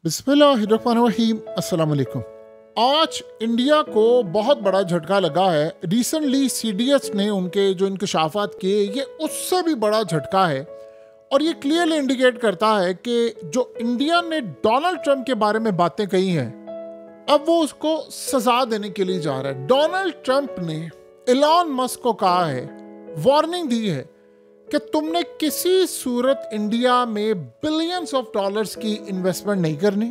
बिस्मिल्लाहिर्रहमानिर्रहीम। अस्सलाम वालेकुम। आज इंडिया को बहुत बड़ा झटका लगा है। रिसेंटली सीडीएस ने उनके जो इंकशाफात किए ये उससे भी बड़ा झटका है और ये क्लियरली इंडिकेट करता है कि जो इंडिया ने डोनाल्ड ट्रंप के बारे में बातें कही हैं अब वो उसको सजा देने के लिए जा रहा है। डोनाल्ड ट्रंप ने एलन मस्क को कहा है, वार्निंग दी है कि तुमने किसी सूरत इंडिया में बिलियंस ऑफ डॉलर्स की इन्वेस्टमेंट नहीं करनी,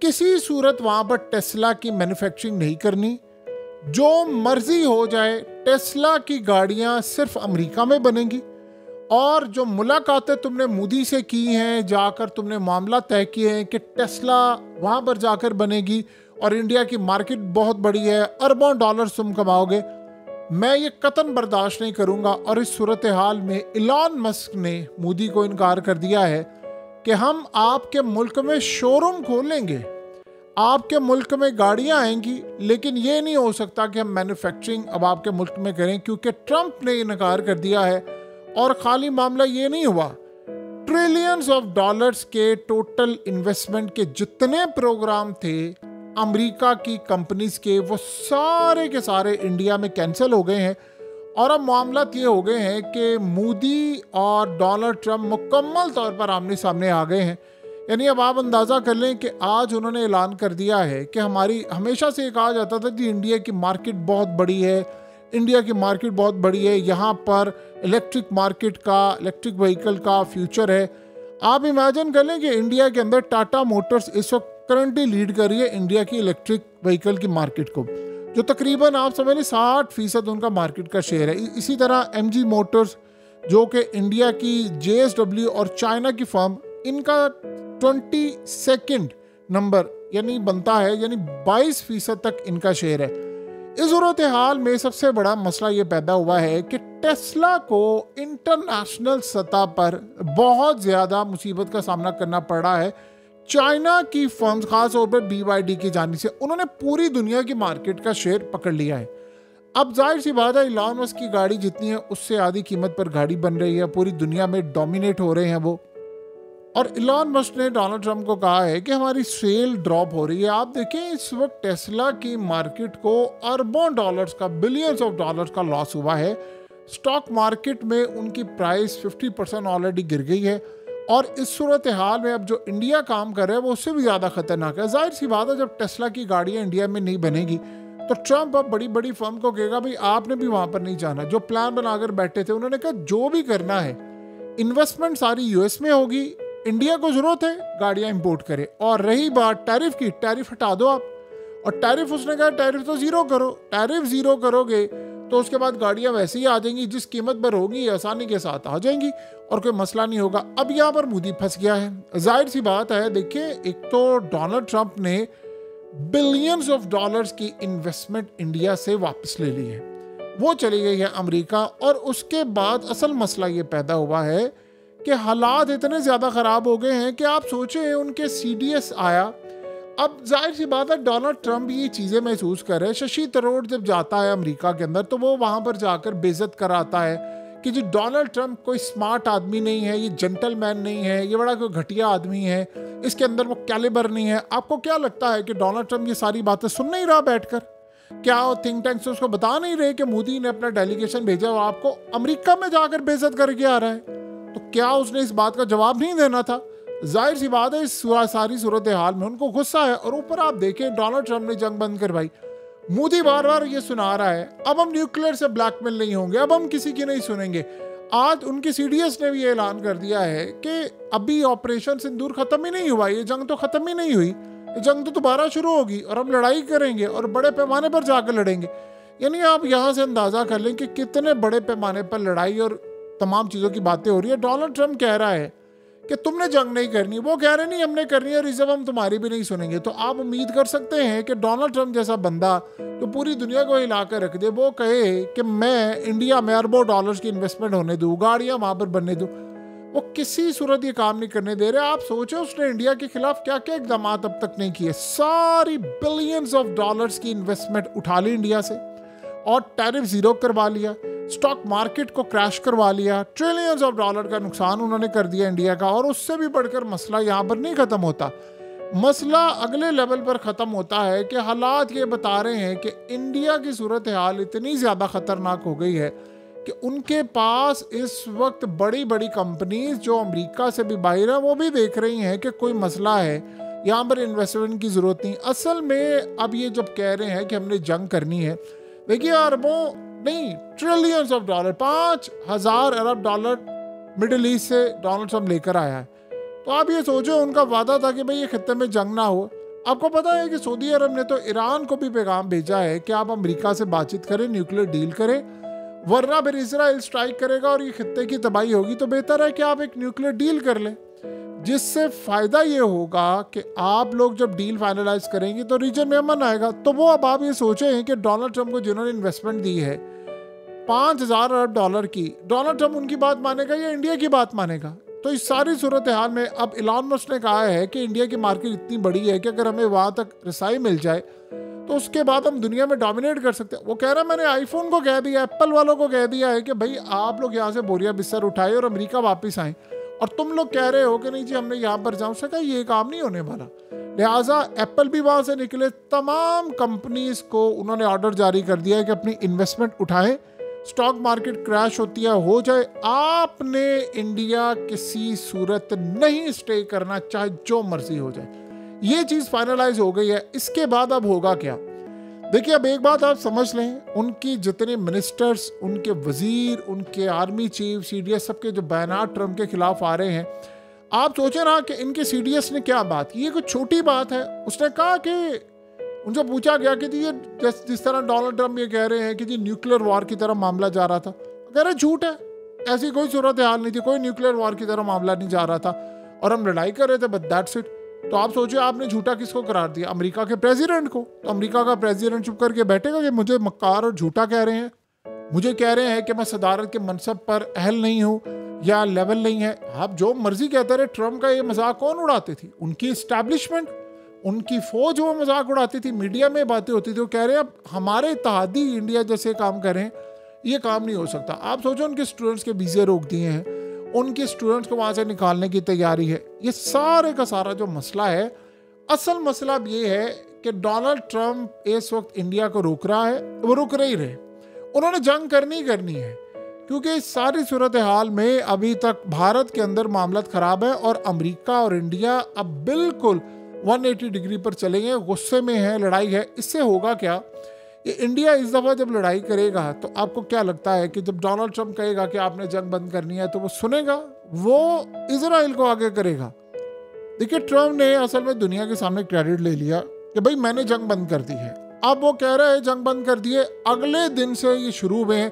किसी सूरत वहाँ पर टेस्ला की मैन्युफैक्चरिंग नहीं करनी, जो मर्जी हो जाए टेस्ला की गाड़ियाँ सिर्फ अमेरिका में बनेंगी। और जो मुलाकातें तुमने मोदी से की हैं, जाकर तुमने मामला तय किए हैं कि टेस्ला वहाँ पर जाकर बनेगी और इंडिया की मार्केट बहुत बड़ी है, अरबों डॉलर्स तुम कमाओगे, मैं ये कतन बर्दाश्त नहीं करूंगा। और इस सूरत हाल में एलन मस्क ने मोदी को इनकार कर दिया है कि हम आपके मुल्क में शोरूम खोलेंगे, आपके मुल्क में गाड़ियां आएंगी, लेकिन ये नहीं हो सकता कि हम मैन्युफैक्चरिंग अब आपके मुल्क में करें, क्योंकि ट्रंप ने इनकार कर दिया है। और खाली मामला ये नहीं हुआ, ट्रिलियंस ऑफ डॉलर्स के टोटल इन्वेस्टमेंट के जितने प्रोग्राम थे अमेरिका की कंपनीज के, वो सारे के सारे इंडिया में कैंसिल हो गए हैं। और अब मामला ये हो गए हैं कि मोदी और डोनाल्ड ट्रंप मुकम्मल तौर पर आमने सामने आ गए हैं। यानी अब आप अंदाज़ा कर लें कि आज उन्होंने ऐलान कर दिया है कि हमारी, हमेशा से कहा जाता था कि इंडिया की मार्केट बहुत बड़ी है, इंडिया की मार्केट बहुत बड़ी है, यहाँ पर इलेक्ट्रिक मार्केट का, इलेक्ट्रिक व्हीकल का फ्यूचर है। आप इमेजिन कर लें कि इंडिया के अंदर टाटा मोटर्स इस वक्त करंटली लीड कर रही है इंडिया की इलेक्ट्रिक व्हीकल की मार्केट को, जो तकरीबन आप समझ लें 60% उनका मार्केट का शेयर है। इसी तरह एमजी मोटर्स जो कि इंडिया की जेएसडब्ल्यू और चाइना की फर्म, इनका 22nd नंबर यानी बनता है, यानी 22% तक इनका शेयर है। इस सूरत हाल में सबसे बड़ा मसला ये पैदा हुआ है कि टेस्ला को इंटरनेशनल सतह पर बहुत ज़्यादा मुसीबत का सामना करना पड़ रहा है। चाइना की फर्म्स, खास तौर पर BYD की जानिब से, उन्होंने पूरी दुनिया की मार्केट का शेयर पकड़ लिया है। अब जाहिर सी बात है, एलन मस्क की गाड़ी जितनी है उससे आधी कीमत पर गाड़ी बन रही है, पूरी दुनिया में डोमिनेट हो रहे हैं वो। और एलन मस्क ने डोनाल्ड ट्रंप को कहा है कि हमारी सेल ड्रॉप हो रही है। आप देखें इस वक्त टेस्ला की मार्केट को अरबों डॉलर्स का, बिलियंस ऑफ डॉलर्स का लॉस हुआ है। स्टॉक मार्केट में उनकी प्राइस 50% ऑलरेडी गिर गई है। और इस सूरत हाल में अब जो इंडिया काम कर रहा है वो उससे भी ज़्यादा खतरनाक है। जाहिर सी बात है, जब टेस्ला की गाड़ियाँ इंडिया में नहीं बनेगी तो ट्रंप अब बड़ी बड़ी फर्म को कहेगा भाई आपने भी वहाँ पर नहीं जाना। जो प्लान बनाकर बैठे थे, उन्होंने कहा जो भी करना है इन्वेस्टमेंट सारी यूएस में होगी, इंडिया को ज़रूरत है गाड़ियाँ इंपोर्ट करे। और रही बात टैरिफ की, टैरिफ हटा दो आप। और टैरिफ उसने कहा टैरिफ तो ज़ीरो करो। टैरिफ ज़ीरो करोगे तो उसके बाद गाड़ियाँ वैसे ही आ जाएंगी, जिस कीमत पर होगी आसानी के साथ आ जाएंगी और कोई मसला नहीं होगा। अब यहाँ पर मोदी फंस गया है। जाहिर सी बात है, देखिए एक तो डोनाल्ड ट्रंप ने बिलियंस ऑफ डॉलर्स की इन्वेस्टमेंट इंडिया से वापस ले ली है, वो चली गई है अमेरिका। और उसके बाद असल मसला ये पैदा हुआ है कि हालात इतने ज़्यादा ख़राब हो गए हैं कि आप सोचें उनके सीडीएस आया। अब जाहिर सी बात है, डोनाल्ड ट्रंप ये चीज़ें महसूस कर रहे हैं। शशि थरूर जब जाता है अमेरिका के अंदर तो वो वहाँ पर जाकर बेइज्जत कराता है कि जी डोनाल्ड ट्रंप कोई स्मार्ट आदमी नहीं है, ये जेंटलमैन नहीं है, ये बड़ा कोई घटिया आदमी है, इसके अंदर वो कैलिबर नहीं है। आपको क्या लगता है कि डोनाल्ड ट्रंप ये सारी बातें सुन नहीं रहा बैठकर? क्या थिंक टैंक से उसको बता नहीं रहे कि मोदी ने अपना डेलीगेशन भेजा और आपको अमेरिका में जाकर बेइज्जत करके आ रहा है? तो क्या उसने इस बात का जवाब नहीं देना था? जाहिर सी बात है, इस सारी सूरत हाल में उनको गुस्सा है। और ऊपर आप देखें डोनाल्ड ट्रंप ने जंग बंद करवाई। मोदी बार बार ये सुना रहा है अब हम न्यूक्लियर से ब्लैकमेल नहीं होंगे, अब हम किसी की नहीं सुनेंगे। आज उनकी सीडीएस ने भी ये ऐलान कर दिया है कि अभी ऑपरेशन सिंदूर खत्म ही नहीं हुआ, ये जंग तो खत्म ही नहीं हुई, ये जंग तो दोबारा शुरू होगी और हम लड़ाई करेंगे और बड़े पैमाने पर जाकर लड़ेंगे। यानी आप यहाँ से अंदाज़ा कर लें कि कितने बड़े पैमाने पर लड़ाई और तमाम चीज़ों की बातें हो रही है। डोनाल्ड ट्रंप कह रहा है कि तुमने जंग नहीं करनी, वो कह रहे नहीं हमने करनी है, रिजर्व हम तुम्हारी भी नहीं सुनेंगे। तो आप उम्मीद कर सकते हैं कि डोनाल्ड ट्रंप जैसा बंदा जो पूरी दुनिया को हिला कर रख दे, वो कहे कि मैं इंडिया में अरबों डॉलर्स की इन्वेस्टमेंट होने दूँ, गाड़ियाँ वहाँ पर बनने दूँ, वो किसी सूरत ये काम नहीं करने दे रहे। आप सोचो उसने इंडिया के खिलाफ क्या क्या इकदाम अब तक नहीं किए। सारी बिलियंस ऑफ डॉलर्स की इन्वेस्टमेंट उठा ली इंडिया से और टैरिफ ज़ीरो करवा लिया, स्टॉक मार्केट को क्रैश करवा लिया, ट्रिलियंस ऑफ डॉलर का नुकसान उन्होंने कर दिया इंडिया का। और उससे भी बढ़कर मसला यहाँ पर नहीं ख़त्म होता। मसला अगले लेवल पर ख़त्म होता है कि हालात ये बता रहे हैं कि इंडिया की सूरत हाल इतनी ज़्यादा ख़तरनाक हो गई है कि उनके पास इस वक्त बड़ी बड़ी कंपनीज जो अमेरिका से भी बाहर है वो भी देख रही हैं कि कोई मसला है, यहाँ पर इन्वेस्टमेंट की ज़रूरत नहीं। असल में अब ये जब कह रहे हैं कि हमने जंग करनी है, देखिए अरबों नहीं trillions of dollar, 5,000 Arab dollar middle east से डोनाल्ड ट्रम्प लेकर आया है। तो आप ये सोचो, उनका वादा था कि भाई ये खत्ते में जंग ना हो। आपको पता है कि सऊदी अरब ने तो ईरान को भी पैगाम भेजा है कि आप अमेरिका से बातचीत करें, न्यूक्लियर डील करें, वरना फिर इसराइल स्ट्राइक करेगा और ये खत्ते की तबाही होगी। तो बेहतर है कि आप एक न्यूक्लियर डील कर लें, जिससे फ़ायदा ये होगा कि आप लोग जब डील फाइनलाइज करेंगे तो रीजन में अमन आएगा। तो वो अब आप ये सोचें कि डोनाल्ड ट्रम्प को जिन्होंने इन्वेस्टमेंट दी है 5,000 अरब डॉलर की, डोनाल्ड ट्रम्प उनकी बात मानेगा या इंडिया की बात मानेगा? तो इस सारी सूरत हाल में अब इलॉन मस्क ने कहा है कि इंडिया की मार्केट इतनी बड़ी है कि अगर हमें वहाँ तक रसाई मिल जाए तो उसके बाद हम दुनिया में डोमिनेट कर सकते हैं। वो कह रहा है मैंने आईफोन को कह दिया, एप्पल वालों को कह दिया है कि भाई आप लोग यहाँ से बोरिया बिस्तर उठाए और अमेरिका वापस आए, और तुम लोग कह रहे हो कि नहीं जी हमने यहाँ पर जाऊँ सका, ये काम नहीं होने वाला। लिहाजा एप्पल भी वहाँ से निकले, तमाम कंपनीज को उन्होंने ऑर्डर जारी कर दिया है कि अपनी इन्वेस्टमेंट उठाएं, स्टॉक मार्केट क्रैश होती है हो जाए, आपने इंडिया किसी सूरत नहीं स्टे करना, चाहे जो मर्जी हो जाए। ये चीज़ फाइनलाइज हो गई है। इसके बाद अब होगा क्या? देखिए अब एक बात आप समझ लें, उनकी जितने मिनिस्टर्स, उनके वजीर, उनके आर्मी चीफ, सीडीएस, सबके जो बयानात ट्रम्प के खिलाफ आ रहे हैं, आप सोचें ना कि इनके सीडीएस ने क्या बात की। ये कुछ छोटी बात है। उसने कहा कि उनसे पूछा गया कि ये जिस तरह डोनाल्ड ट्रम्प ये कह रहे हैं कि जी न्यूक्लियर वॉर की तरह मामला जा रहा था, कह रहे झूठ है, ऐसी कोई सूरत हाल नहीं थी, कोई न्यूक्लियर वॉर की तरह मामला नहीं जा रहा था और हम लड़ाई कर रहे थे, बट दैट्स इट। तो आप सोचिए आपने झूठा किसको करार दिया? अमेरिका के प्रेसिडेंट को। तो अमेरिका का प्रेसिडेंट चुप करके बैठेगा कि मुझे मक्कार और झूठा कह रहे हैं, मुझे कह रहे हैं कि मैं सदारत के मनसब पर अहल नहीं हूँ या लेवल नहीं है। आप जो मर्जी कहते रहे। ट्रम्प का ये मजाक कौन उड़ाते थी? उनकी इस्टेब्लिशमेंट, उनकी फौज वो मजाक उड़ाती थी, मीडिया में बातें होती थी। वो कह रहे हैं अब हमारे इत्तेहादी इंडिया जैसे काम करें, ये काम नहीं हो सकता। आप सोचो उनके स्टूडेंट्स के वीज़े रोक दिए हैं, उनके स्टूडेंट्स को वहाँ से निकालने की तैयारी है। ये सारे का सारा जो मसला है, असल मसला अब ये है कि डोनाल्ड ट्रम्प इस वक्त इंडिया को रोक रहा है, वो रुक नहीं रहे, उन्होंने जंग करनी है, क्योंकि इस सारी सूरत हाल में अभी तक भारत के अंदर मामला ख़राब है और अमेरिका और इंडिया अब बिल्कुल 180 डिग्री पर चलेंगे, गुस्से में है, लड़ाई है। इससे होगा क्या? ये इंडिया इस दफ़ा जब लड़ाई करेगा तो आपको क्या लगता है कि जब डोनाल्ड ट्रम्प कहेगा कि आपने जंग बंद करनी है तो वो सुनेगा? वो इजराइल को आगे करेगा। देखिए ट्रम्प ने असल में दुनिया के सामने क्रेडिट ले लिया कि भाई मैंने जंग बंद कर दी है। अब वो कह रहे हैं जंग बंद कर दिए, अगले दिन से ये शुरू हुए,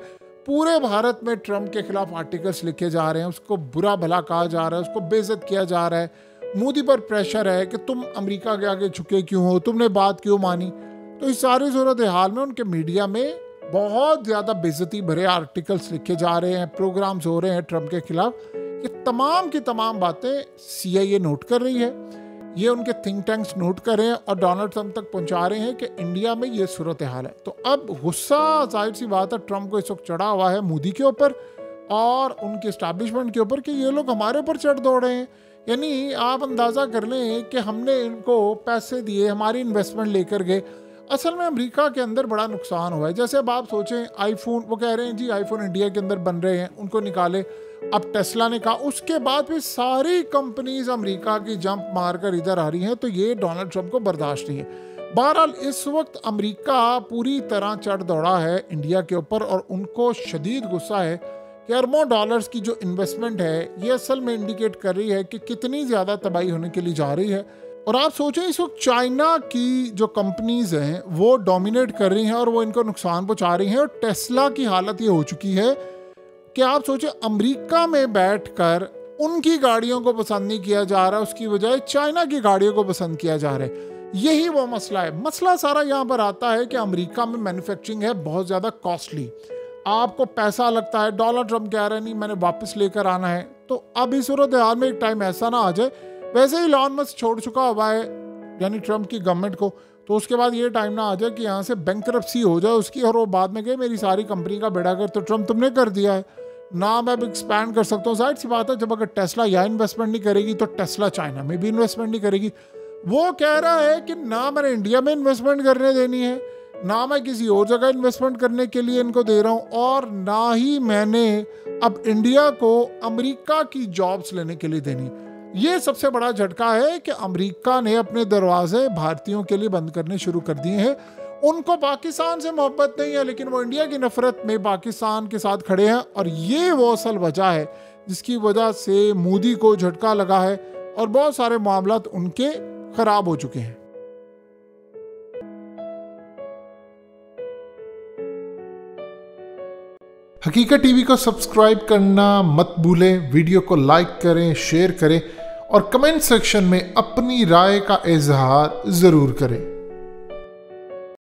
पूरे भारत में ट्रम्प के खिलाफ आर्टिकल्स लिखे जा रहे हैं, उसको बुरा भला कहा जा रहा है, उसको बेइज्जत किया जा रहा है, मोदी पर प्रेशर है कि तुम अमेरिका के आगे झुके क्यों हो, तुमने बात क्यों मानी। तो इस सारी सूरत हाल में उनके मीडिया में बहुत ज़्यादा बेइज्जती भरे आर्टिकल्स लिखे जा रहे हैं, प्रोग्राम्स हो रहे हैं ट्रम्प के खिलाफ। ये तमाम की तमाम बातें CIA नोट कर रही है, ये उनके थिंक टैंक्स नोट कर रहे हैं और डोनाल्ड ट्रम्प तक पहुंचा रहे हैं कि इंडिया में ये सूरत हाल है। तो अब गुस्सा जाहिर सी बात है ट्रम्प को इस वक्त चढ़ा हुआ है मोदी के ऊपर और उनके इस्टेब्लिशमेंट के ऊपर कि ये लोग हमारे ऊपर चढ़ दौड़ रहे हैं। यानी आप अंदाज़ा कर लें कि हमने इनको पैसे दिए, हमारी इन्वेस्टमेंट लेकर गए। असल में अमेरिका के अंदर बड़ा नुकसान हुआ है। जैसे अब आप सोचें आईफोन, वो कह रहे हैं जी आईफोन इंडिया के अंदर बन रहे हैं, उनको निकाले। अब टेस्ला ने कहा, उसके बाद भी सारी कंपनीज अमेरिका की जंप मारकर इधर आ रही हैं, तो ये डोनाल्ड ट्रम्प को बर्दाश्त नहीं है। बहरहाल इस वक्त अमेरिका पूरी तरह चढ़ दौड़ा है इंडिया के ऊपर और उनको शदीद गुस्सा है कि अरबों डॉलर्स की जो इन्वेस्टमेंट है ये असल में इंडिकेट कर रही है कि कितनी ज़्यादा तबाही होने के लिए जा रही है। और आप सोचें इस वक्त चाइना की जो कंपनीज हैं वो डोमिनेट कर रही हैं और वो इनको नुकसान पहुंचा रही हैं। और टेस्ला की हालत ये हो चुकी है कि आप सोचें अमेरिका में बैठकर उनकी गाड़ियों को पसंद नहीं किया जा रहा, उसकी बजाय चाइना की गाड़ियों को पसंद किया जा रहा है। यही वो मसला है। मसला सारा यहाँ पर आता है कि अमेरिका में मैन्युफैक्चरिंग है बहुत ज़्यादा कॉस्टली, आपको पैसा लगता है। डोनाल्ड ट्रम्प कह रहे हैं नहीं मैंने वापस लेकर आना है। तो अब इस सूरत हाल में एक टाइम ऐसा ना आ जाए, वैसे ही इलॉन मस्क छोड़ चुका हुआ है यानी ट्रम्प की गवर्नमेंट को, तो उसके बाद ये टाइम ना आ जाए कि यहाँ से बैंकरप्सी हो जाए उसकी और वो बाद में कहे मेरी सारी कंपनी का बेड़ा कर तो ट्रम्प तुमने कर दिया है ना, मैं अब एक्सपैंड कर सकता हूँ। जाहिर सी बात है जब अगर टेस्ला यहाँ इन्वेस्टमेंट नहीं करेगी तो टेस्ला चाइना में भी इन्वेस्टमेंट नहीं करेगी। वो कह रहा है कि ना मैंने इंडिया में इन्वेस्टमेंट करने देनी है, ना मैं किसी और जगह इन्वेस्टमेंट करने के लिए इनको दे रहा हूँ, और ना ही मैंने अब इंडिया को अमेरिका की जॉब्स लेने के लिए देनी। ये सबसे बड़ा झटका है कि अमेरिका ने अपने दरवाजे भारतीयों के लिए बंद करने शुरू कर दिए हैं। उनको पाकिस्तान से मोहब्बत नहीं है, लेकिन वो इंडिया की नफरत में पाकिस्तान के साथ खड़े हैं, और ये वो असल वजह है जिसकी वजह से मोदी को झटका लगा है और बहुत सारे मामलात उनके खराब हो चुके हैं। हकीकत टीवी को सब्सक्राइब करना मत भूलें, वीडियो को लाइक करें, शेयर करें और कमेंट सेक्शन में अपनी राय का इजहार ज़रूर करें।